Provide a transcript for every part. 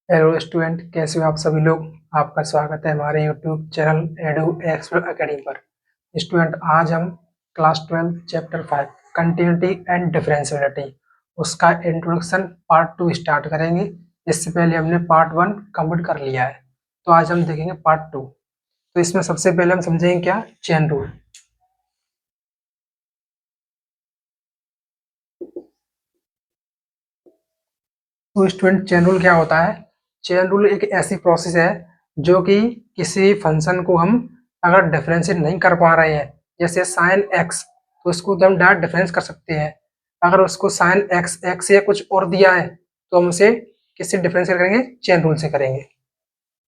Hello student, कैसे हो आप सभी लोग। आपका स्वागत है हमारे YouTube channel edu explore academy पर। स्टूडेंट, आज हम क्लास 12 चैप्टर 5 कंटिन्यूटी एंड डिफरेंशियलिटी उसका इंट्रोडक्शन पार्ट 2 स्टार्ट करेंगे। इससे पहले हमने पार्ट 1 कंप्लीट कर लिया है, तो आज हम देखेंगे पार्ट 2। तो इसमें सबसे पहले हम समझेंगे क्या चेन रूल। तो स्टूडेंट, चेन रूल क्या होता है। चेन रूल एक ऐसी प्रोसेस है जो कि किसी फंक्शन को हम अगर डिफरेंशिएट नहीं कर पा रहे हैं, जैसे साइन एक्स, तो उसको तो हम डायरेक्ट डिफरेंस कर सकते हैं। अगर उसको साइन एक्स एक्स या कुछ और दिया है तो हम उसे किससे डिफरेंशिएट करेंगे, चेन रूल से करेंगे।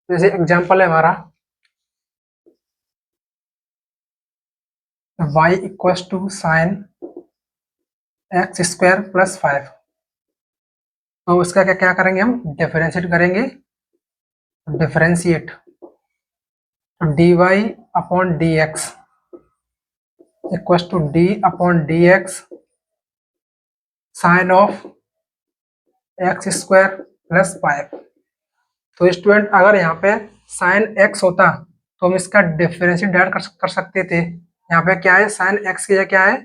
जैसे एग्जांपल है हमारा y equals to sine x square plus 5। तो इसका क्या क्या करेंगे, हम डिफरेंशिएट करेंगे। Differentiate dy upon d x equals to d upon d x sine of x square plus 5। तो स्टूडेंट, अगर यहाँ पे साइन एक्स होता तो हम इसका डिफरेंशिएट डायरेक्ट कर सकते थे। यहाँ पे क्या है, साइन एक्स की जगह क्या है,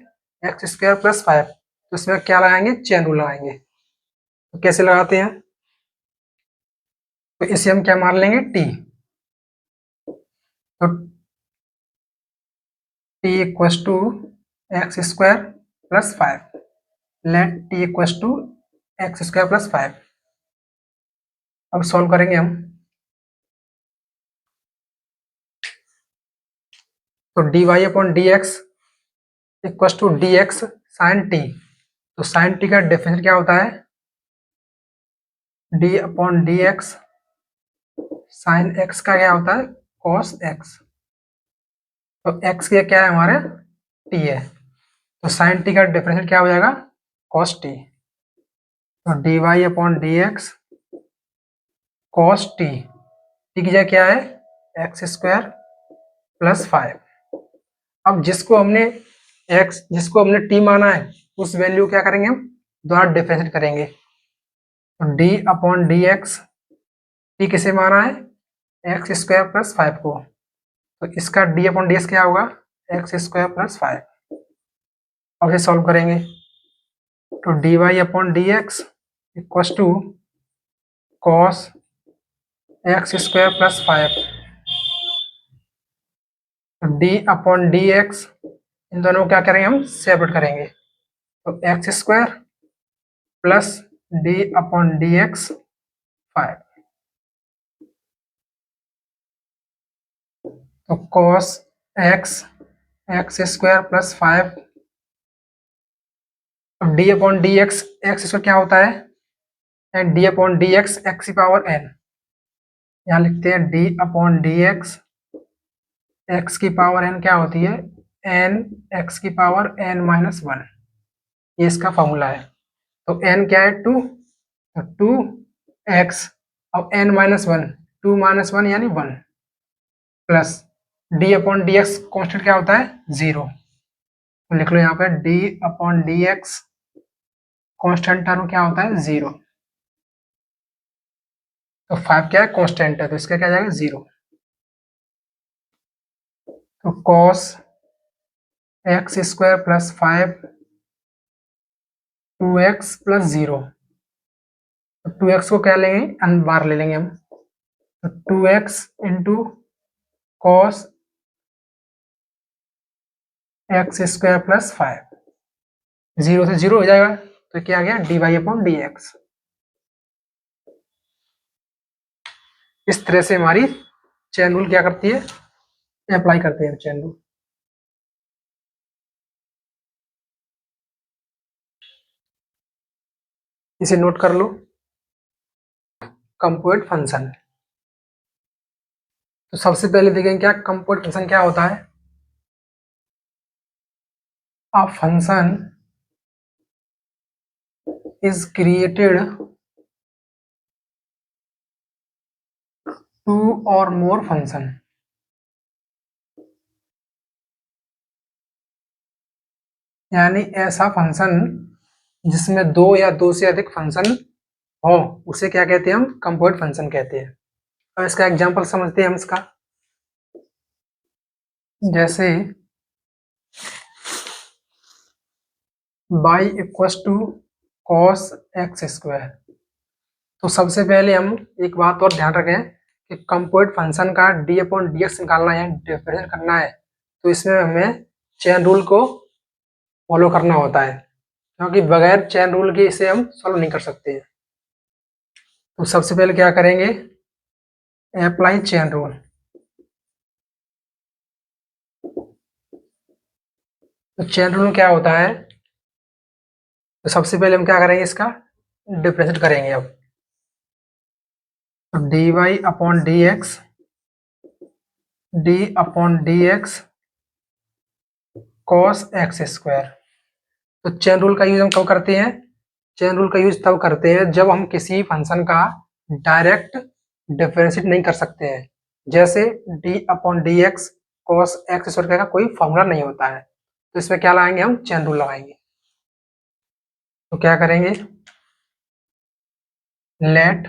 एक्स स्क्वायर प्लस 5। तो इसमें क्या लगाएंगे, चेन रूल लगाएंगे। तो कैसे लगाते हैं, तो इसे हम क्या मान लेंगे, टी। तो t equals to x square plus 5। Let t equals to x square plus 5। अब सॉल्व करेंगे हम। तो d y upon d x equals to d x sine t. तो साइन टी का डिफरेंशियल क्या होता है, d upon d x sine x का क्या होता है, कॉस एक्स। तो एक्स की क्या है हमारे, टी है। तो साइन टी का डिफरेंशियल क्या हो जाएगा, कॉस टी। तो d y upon d x cos t, t की जगह क्या है, एक्स स्क्वायर प्लस 5। अब जिसको हमने टी माना है उस वैल्यू क्या करेंगे, हम दोबारा डिफरेंशिएट करेंगे। तो d upon d x, T किसे माना है, एक्स स्क्वायर प्लस 5 को। तो इसका डी अपॉन डी एक्स क्या होगा, एक्स स्क्वायर प्लस 5। अब इसे सॉल्व करेंगे। तो d y upon d x equals to cos x square plus 5। D upon d x, इन दोनों को क्या करेंगे, हम सेपरेट करेंगे। तो x square plus d upon d x 5। तो cos x x square plus 5। D upon d x, x square क्या होता है, and d upon d x x की पावर एन। यहाँ लिखते हैं d upon d x x की power n क्या होती है, एन एक्स की पावर एन माइनस 1। ये इसका फॉर्मूला है। तो एन क्या है, 2। तो 2x, अब n माइनस 1, 2 माइनस 1 यानी 1 plus d upon d x constant क्या होता है, 0। तो लिख लो यहाँ पे D upon d x constant term क्या होता है, 0। तो 5 क्या है, कॉन्स्टेंट है, तो इसका क्या जाएगा, 0। तो cos x square plus 5 2x plus 0। तो 2x को क्या लेंगे, अन बार ले लेंगे हम। तो 2x into cos x square plus 5, 0 से 0 हो जाएगा। तो क्या आ गया, d y upon d x. इस तरह से हमारी चेन रूल क्या करती है, अप्लाई करते हैं चेन रूल। इसे नोट कर लो, कंपोजिट फंक्शन। तो सबसे पहले देखेंगे क्या कंपोजिट फंक्शन क्या होता है। A function is created two or more function. यानी ऐसा फंक्शन जिसमें दो या दो से अधिक फंक्शन हो उसे क्या कहते हैं हम, कंपोजिट फंक्शन कहते हैं। अब इसका एग्जांपल समझते हैं हम इसका। जैसे y equals to cos x square. तो सबसे पहले हम एक बात और ध्यान रखें कि कंपोजिट फंक्शन का डी अपॉन डी एक्स निकालना है, डिफरेंशिएट करना है, तो इसमें हमें चेन रूल को फॉलो करना होता है, क्योंकि बगैर चेन रूल के इसे हम सॉल्व नहीं कर सकते हैं। तो सबसे पहले क्या करेंगे, अप्लाई चेन रूल। तो चेन रूल क्या होता है, तो सबसे पहले हम क्या करेंगे, इसका डिफरेंशिएट करेंगे। अब तो d y upon d x, d upon d x cos x square. तो चेन रूल का यूज हम कब करते हैं, चेन रूल का यूज तब करते हैं जब हम किसी फंक्शन का डायरेक्ट डिफरेंशिएट नहीं कर सकते हैं। जैसे D upon d x cos x square का कोई फॉर्मूला नहीं होता है, तो इसमें क्या लगाएंगे, हम चेन रूल लगाएंगे। तो क्या करेंगे, let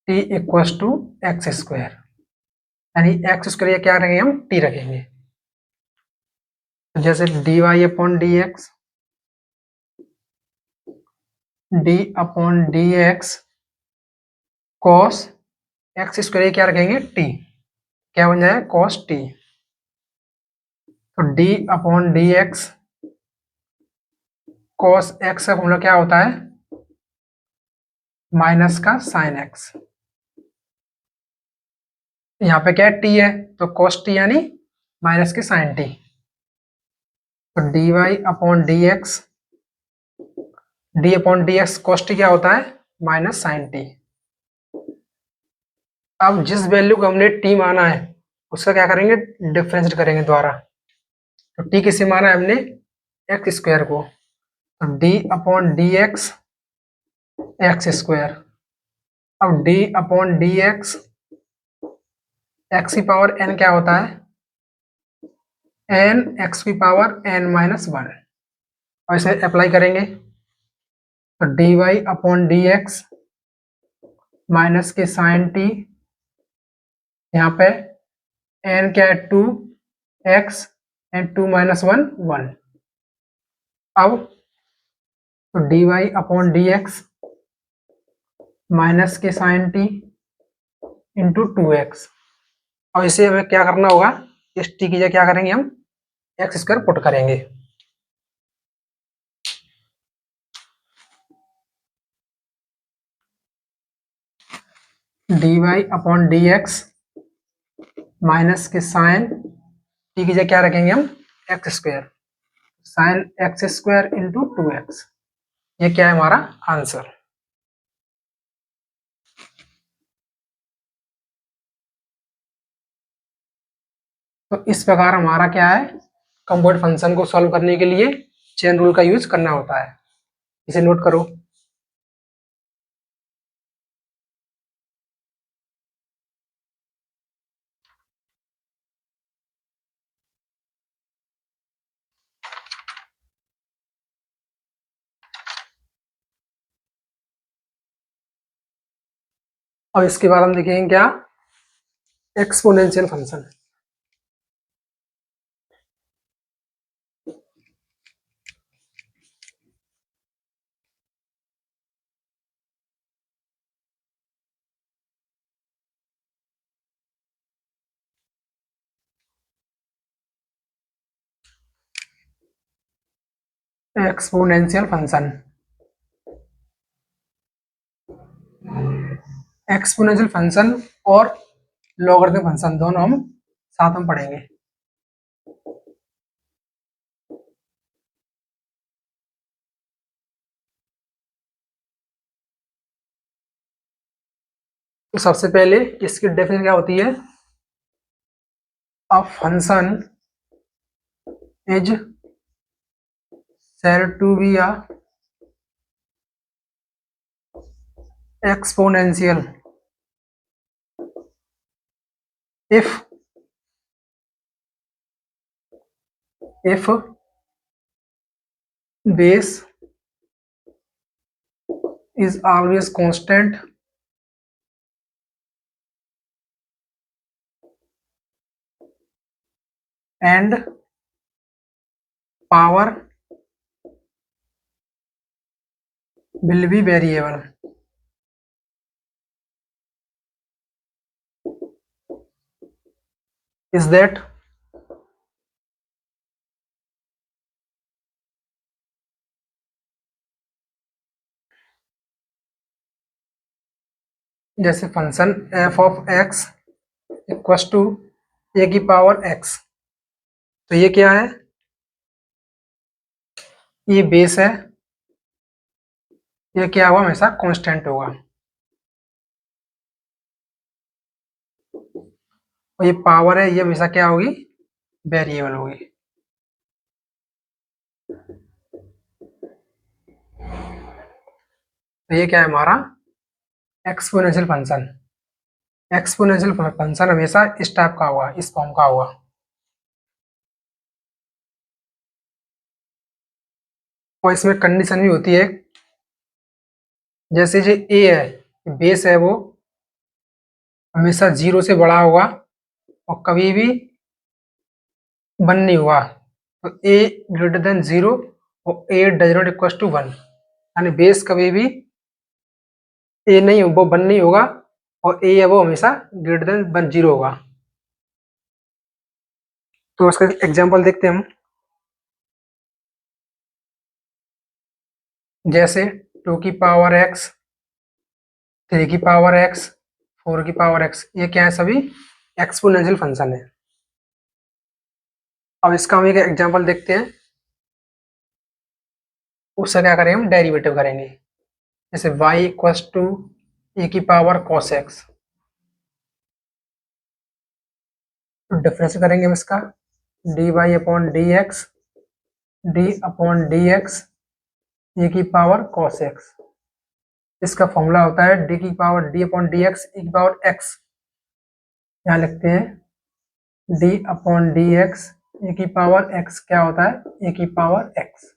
t equals to x square, यानी एक्स स्क्वायर क्या रखेंगे, हम टी रखेंगे। तो जैसे d y upon d x, d upon d x cos x square क्या रखेंगे, टी, क्या बन जाए, कॉस टी। तो d upon d x cos x का फॉर्मूला क्या होता है, माइनस का साइन एक्स। यहाँ पे क्या है, टी है, तो कॉस टी यानी माइनस के साइन टी। तो d y upon d upon d x cos t क्या होता है, माइनस साइन टी। अब जिस वैल्यू को हमने टी माना है उसका क्या करेंगे, डिफरेंशिएट करेंगे द्वारा। तो टी किसे माना है हमने, एक्स स्क्वायर को, तो d upon d x x square. अब d upon d x, x की पावर एन क्या होता है, एन एक्स की पावर एन माइनस वन। और इसे अप्लाई करेंगे, तो d y upon d x minus के साइन टी, यहाँ पे एन क्या है, two x and two minus one one. अब तो d y upon d x minus के sine t into two x. और इसे हमें क्या करना होगा, इस टी की जगह क्या करेंगे, हम एक्स स्क्वायर पुट करेंगे। D y upon d x minus के साइन टी की जगह क्या रखेंगे, हम x square, sine x square into two x. ये क्या है हमारा आंसर। तो इस प्रकार हमारा क्या है, कंपोजिट फंक्शन को सॉल्व करने के लिए चेन रूल का यूज करना होता है। इसे नोट करो। और इसके बाद हम देखेंगे क्या, exponential function. Exponential function, exponential function और लॉगरिथमिक फंक्शन दोनों हम साथ में पढ़ेंगे। तो सबसे पहले इसकी डेफिनेशन क्या होती है, a function is said to be a exponential if base is always constant and power will be variable. Is that? जैसे function f of x equal to a की पावर x, तो ये क्या है, ये बेस है, ये क्या हुआ, हमेशा कांस्टेंट होगा, और ये पावर है, ये हमेशा क्या होगी, वेरिएबल होगी। तो ये क्या है हमारा एक्सपोनेंशियल फंक्शन। एक्सपोनेंशियल फंक्शन हमेशा इस टाइप का होगा, इस फॉर्म का होगा। और इसमें कंडीशन भी होती है, जैसे जो ए है, बेस है, वो हमेशा 0 से बड़ा होगा और कभी भी 1 नहीं हुआ, तो ए ग्रेटर देन 0 और ए डज नॉट इक्वल टू 1, यानी बेस कभी भी ए नहीं, वो 1 नहीं होगा, और ए है वो हमेशा ग्रेटर देन 1 0 होगा। तो उसका एग्जांपल देखते हैं हम। जैसे 2 की पावर x, 3 की पावर x, 4 की पावर x, ये क्या है, सभी एक्सपोनेंशियल फंक्शन है। अब इसका हम एक एग्जांपल देखते हैं, उससे क्या करेंगे, हम डेरिवेटिव करेंगे। जैसे y इक्वल्स टू ए की पावर cos x, तो डिफरेंस करेंगे हम इसका, dy upon d x, d upon d x A की पावर cos x। इसका फॉर्मूला होता है डी की power d upon d x A की पावर x, यहाँ लिखते हैं d upon d x A की पावर x क्या होता है, ए की पावर x।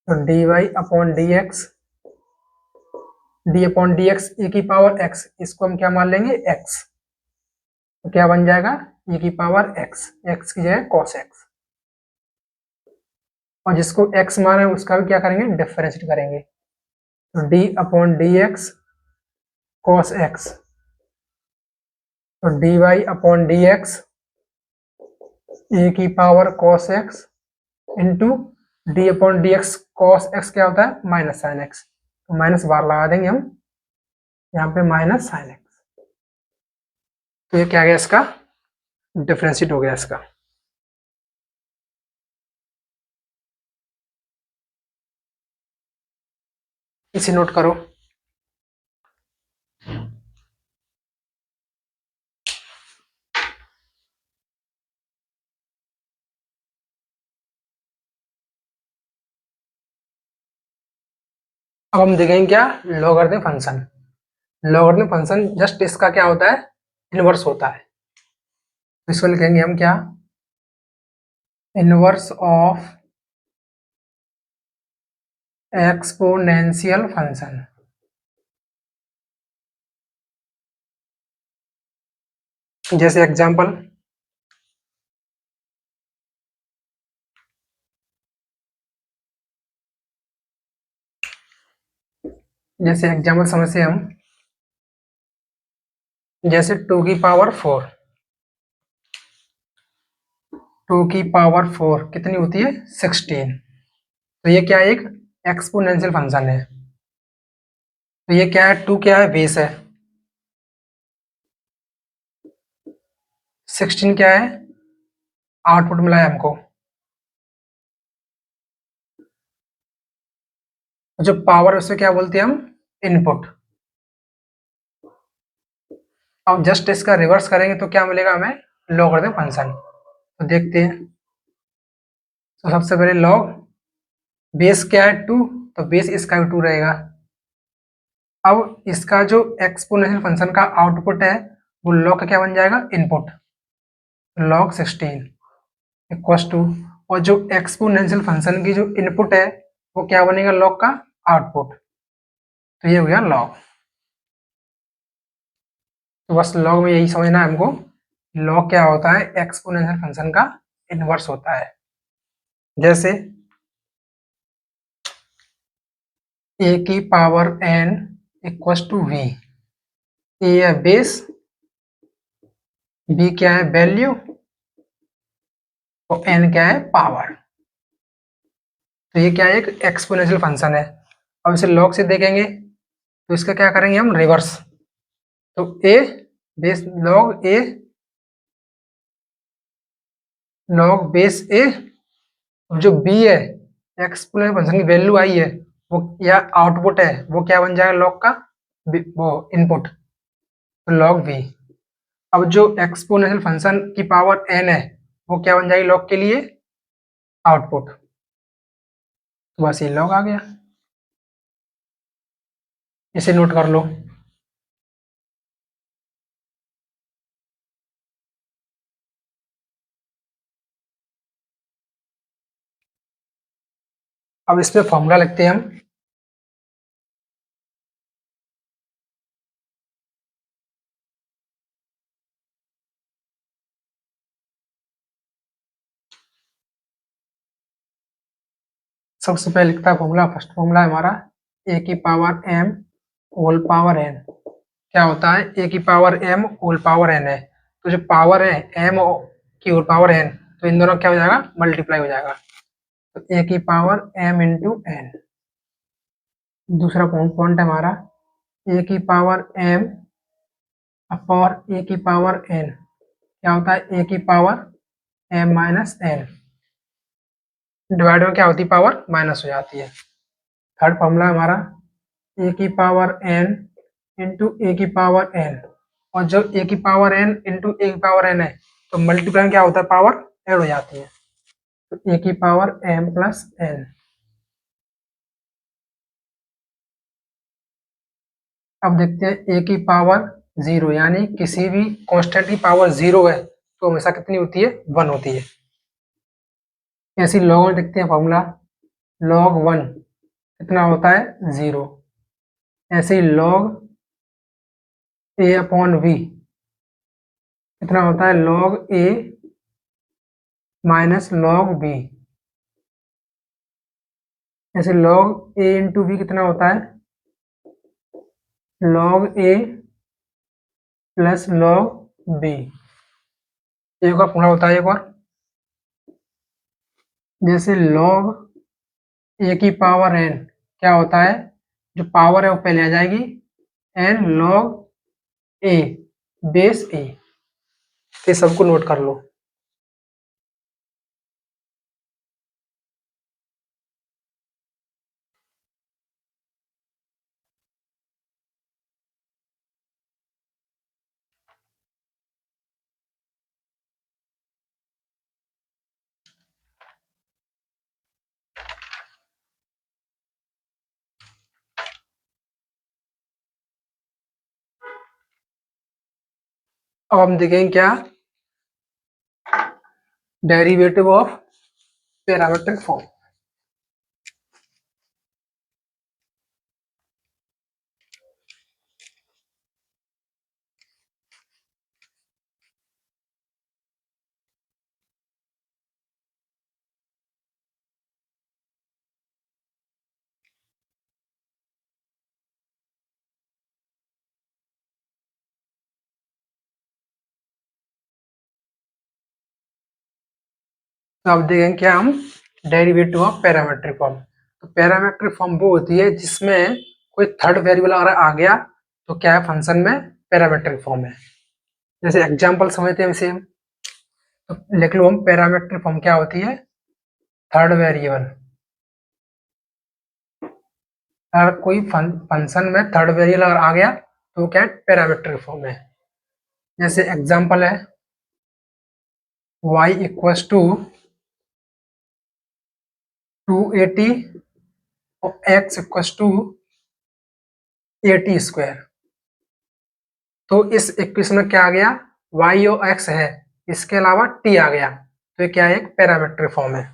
तो d y upon d x, d upon d x A की पावर x, इसको हम क्या मान लेंगे, x, तो क्या बन जाएगा, ए की पावर x, x की जगह cos x, और जिसको x माना है उसका भी क्या करेंगे, डिफरेंशिएट करेंगे। तो d upon d x cos x, तो d y upon d x A की power cos x into d upon d x cos x क्या होता है, माइनस साइन एक्स, तो माइनस बार लगा देंगे हम यहाँ पे, माइनस साइन एक्स। तो ये क्या गया, इसका डिफरेंशिएट हो गया इसका। इसे नोट करो। अब हम देखेंगे क्या, logarithm function. Logarithm function just इसका क्या होता है, इनवर्स होता है। तो इसको लिखेंगे हम क्या, इनवर्स ऑफ एक्सपोनेंशियल फंक्शन। जैसे एग्जांपल, समझते हैं हम। जैसे 2 की पावर 4, 2 की पावर 4 कितनी होती है, 16। तो ये क्या है, एक एक्सपोनेंशियल फंक्शन है। तो ये क्या है, 2 क्या है, बेस है, 16 क्या है, आउटपुट मिला है हमको। जो पावर है उसे क्या बोलते हैं हम, इनपुट। अब जस्ट इसका रिवर्स करेंगे तो क्या मिलेगा हमें, लॉगरिथम फंक्शन। तो देखते हैं। तो सबसे पहले लॉग, बेस क्या है 2, तो बेस इसका भी 2 रहेगा। अब इसका जो एक्सपोनेंशियल फंक्शन का आउटपुट है वो लॉग का क्या बन जाएगा, इनपुट, लॉग 16 इक्वल टू, और जो एक्सपोनेंशियल फंक्शन की जो इनपुट है वो क्या बनेगा, लॉग का आउटपुट, तो ये हो गया लॉग। तो बस लॉग में यही समझना है हमको, लॉग क्या होता है, एक्सपोनेंशियल फंक्शन का इनवर्स होता है। जैसे ए की power n equal to V, A है बेस, बी क्या है वैल्यू, और एन क्या है पावर। तो ये क्या है, एक एक्सपोनेंशियल फंक्शन है। अब इसे लॉग से देखेंगे तो इसका क्या करेंगे हम, रिवर्स। तो ए बेस लॉग ए, लॉग बेस ए, जो बी है एक्सपोनेंशियल फंक्शन की वैल्यू आई है वो, या आउटपुट है वो क्या बन जाएगा लॉग का, वो इनपुट, तो लॉग वी। अब जो एक्सपोनेंशियल फंक्शन की पावर एन है वो क्या बन जाएगी लॉग के लिए, आउटपुट। तो बस ये लॉग आ गया, इसे नोट कर लो। अब इसमें फॉर्मूला लिखते हैं हम। सबसे पहले लिखता है फॉर्मूला, फर्स्ट फॉर्मूला है हमारा ए की power m whole power n. क्या होता है, ए की power m whole power n है, तो जो पावर है एम की होल पावर एन, तो इन दोनों क्या हो जाएगा, मल्टीप्लाई हो जाएगा। तो ए की पावर एम इंटू एन। दूसरा पॉइंट है हमारा ए की पावर एम अपॉन ए की पावर एन, क्या होता है ए की power m minus n, divide में क्या होती है पावर माइनस हो जाती है। थर्ड फॉर्मूला हमारा ए की पावर एन इंटू ए की पावर एन, और जब ए की पावर एन इंटू ए की पावर एन है तो मल्टीप्लाई में क्या होता है पावर ऐड हो जाती है, तो ए की पावर एम प्लस एन। अब देखते हैं ए की पावर जीरो, यानी किसी भी कांस्टेंट की पावर जीरो है तो हमेशा कितनी होती है, वन होती है। ऐसी लॉग में देखते हैं फॉर्मूला, लॉग वन कितना होता है जीरो। ऐसे ही लॉग ए अपॉन वी कितना होता है, लॉग ए माइनस लॉग बी। ऐसे लॉग ए इंटू बी कितना होता है, लॉग ए प्लस लॉग बी। एक और पूरा होता है, एक और जैसे लॉग ए की पावर एन क्या होता है, जो पावर है वो पहले आ जाएगी, एन लॉग ए बेस ए। ये सबको नोट कर लो। अब हम देखेंगे क्या, डेरिवेटिव ऑफ पैरामीट्रिक फॉर्म। तो अब देखेंगे क्या हम, डेरिवेटिव ऑफ पैरामीट्रिक फॉर्म। तो पैरामीट्रिक फॉर्म वो होती है जिसमें कोई थर्ड वेरिएबल अगर आ गया तो क्या है, फंक्शन में पैरामीट्रिक फॉर्म है। जैसे एग्जांपल समझते हैं इसे हम, तो लिख लो हम, पैरामीट्रिक फॉर्म क्या होती है, थर्ड वेरिएबल। अगर कोई फंक्शन में थर्ड वेरिएबल अगर आ गया तो क्या है, पैरामीट्रिक फॉर्म है। जैसे एग्जांपल है y इक्वल्स टू 280 और x इक्वल्स टू 80 स्क्वायर। तो इस इक्वेशन में क्या आ गया, y और x है, इसके अलावा t आ गया, तो ये क्या है, एक पैरामीट्रिक फॉर्म है।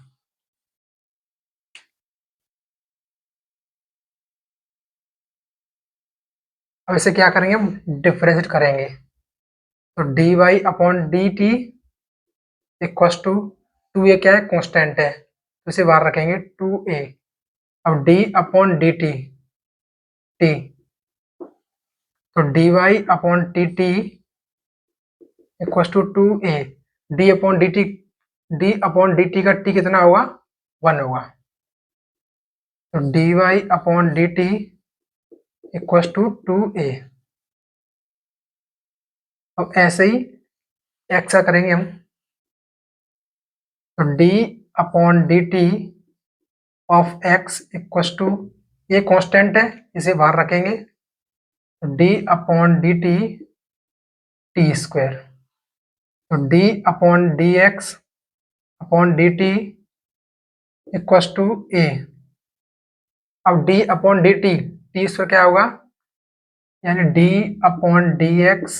अब इसे क्या करेंगे, हम डिफरेंशिएट करेंगे। तो d y upon d t equals to, two A क्या है, कॉन्स्टेंट है, तो इसे बाहर रखेंगे, टू ए। अब d upon d t, t, तो d y upon t t equals to two a. D upon d t, d upon d t का टी कितना होगा, 1 होगा। तो d y upon d t equals to two a. अब ऐसे ही x का करेंगे हम। तो d upon d t of x equals to, ये कांस्टेंट है, इसे बाहर रखेंगे, तो d upon d t t square. तो d upon d x upon d t equals to a. अब d upon d t, t square क्या होगा, यानी d upon d x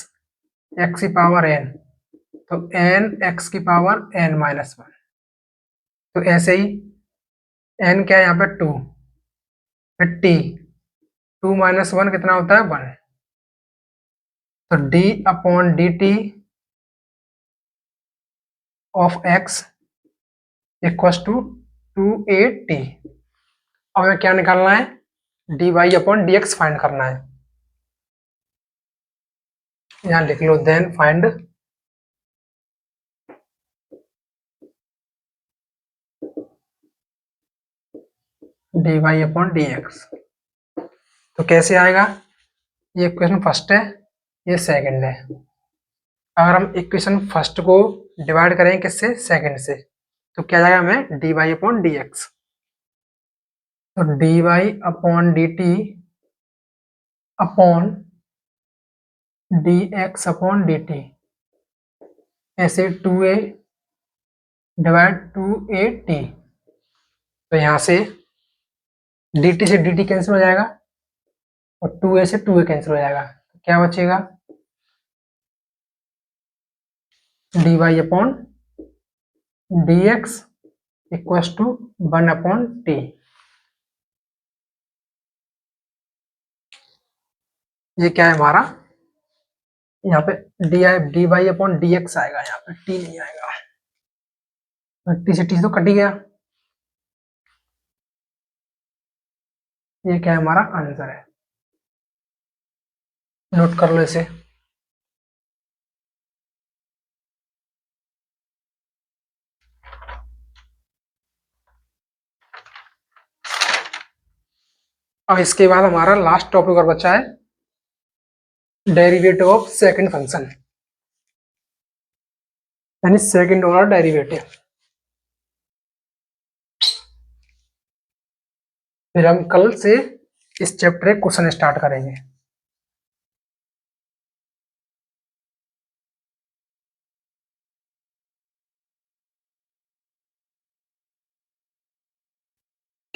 x की पावर एन, तो एन एक्स की power n minus 1। तो ऐसे ही एन क्या है यहाँ पे 2, फिर टी, 2 माइनस 1 कितना होता है, 1। तो d upon d t of x equals to two a t. अब हमें क्या निकालना है, d y upon d x find करना है। यहाँ लिख लो, then find d y upon d x. तो कैसे आएगा, ये इक्वेशन फर्स्ट है, ये सेकंड है। अगर हम इक्वेशन फर्स्ट को डिवाइड करें किससे, सेकंड से, तो क्या जाएगा हमें, d y upon d x. तो d y upon d t upon d x upon d t, ऐसे 2a डिवाइड 2a टी। तो यहाँ से dt से dt कैंसिल हो जाएगा और 2a से 2a कैंसिल हो जाएगा, तो क्या बचेगा, d y upon d x equals to 1 upon t. ये क्या है हमारा, यहाँ पे d y upon d x आएगा, यहाँ पे टी नहीं आएगा, टी से टी तो कट ही गया। ये क्या है, हमारा आंसर है, नोट कर लो इसे। अब इसके बाद हमारा लास्ट टॉपिक और बचा है, डेरिवेटिव ऑफ सेकंड फंक्शन, यानी सेकंड ऑर्डर डेरिवेटिव। फिर हम कल से इस चैप्टर के क्वेश्चन स्टार्ट करेंगे।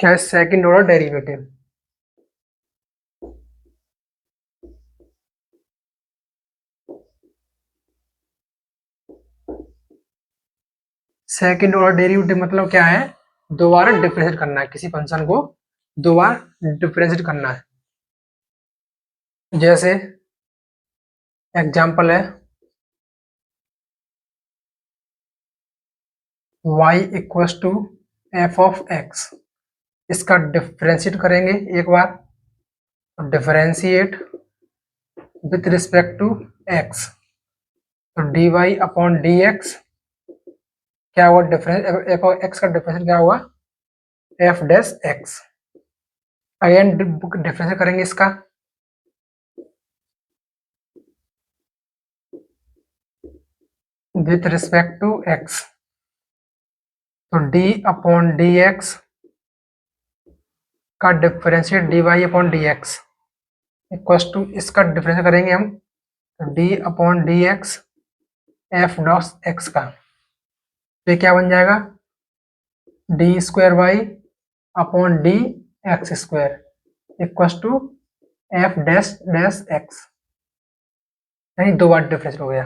क्या है second order derivative, second order derivative मतलब क्या है, दोबारा डिफरेंशिएट करना है, किसी फंक्शन को दोबारा डिफरेंशिएट करना है। जैसे एग्जांपल है y equals to f of x, इसका डिफरेंशिएट करेंगे एक बार, तो differentiate with respect to x, तो d y upon d x क्या हुआ, डिफरेंस एफ ऑफ एक्स का डिफरेंशिएट क्या हुआ, f dash x. Again differentiate करेंगे इसका, विथ रिस्पेक्ट टू एक्स, तो डी अपॉन डी एक्स का differentiate d y upon d x equals to, इसका डिफरेंशिएट करेंगे हम, तो d upon d x F डॉस एक्स का, तो क्या बन जाएगा, d square y upon d x square equals to f dash dash x, यानी दो बार डिफरेंशिएट हो गया।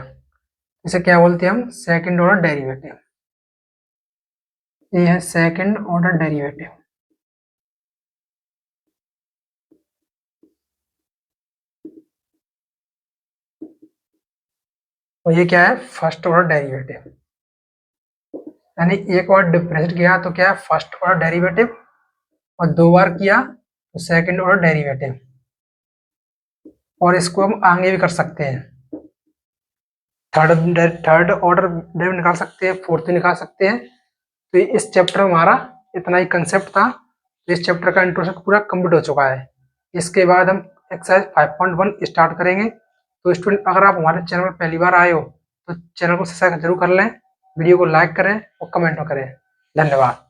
इसे क्या बोलते हैं हम, सेकंड ऑर्डर डेरिवेटिव। ये है सेकंड ऑर्डर डेरिवेटिव। और ये क्या है, फर्स्ट ऑर्डर डेरिवेटिव, यानी एक बार डिफरेंशिएट किया तो क्या है फर्स्ट ऑर्डर डेरिवेटिव, और 2 बार किया तो सेकंड ऑर्डर डेरिवेटिव। और इसको हम आगे भी कर सकते हैं, थर्ड ऑर्डर डेरिवेटिव निकाल सकते हैं, फोर्थ निकाल सकते हैं। तो इस चैप्टर में हमारा इतना ही कंसेप्ट था। तो इस चैप्टर का इंट्रोडक्शन पूरा कंप्लीट हो चुका है। इसके बाद हम एक्सरसाइज 5.1 स्टार्ट करेंगे। तो स्टूडेंट, अगर आप हमारे चैनल में पहली बार आए हो तो चैनल को सब्सक्राइब जरूर कर लें, वीडियो को लाइक करें और कमेंट करें। धन्यवाद।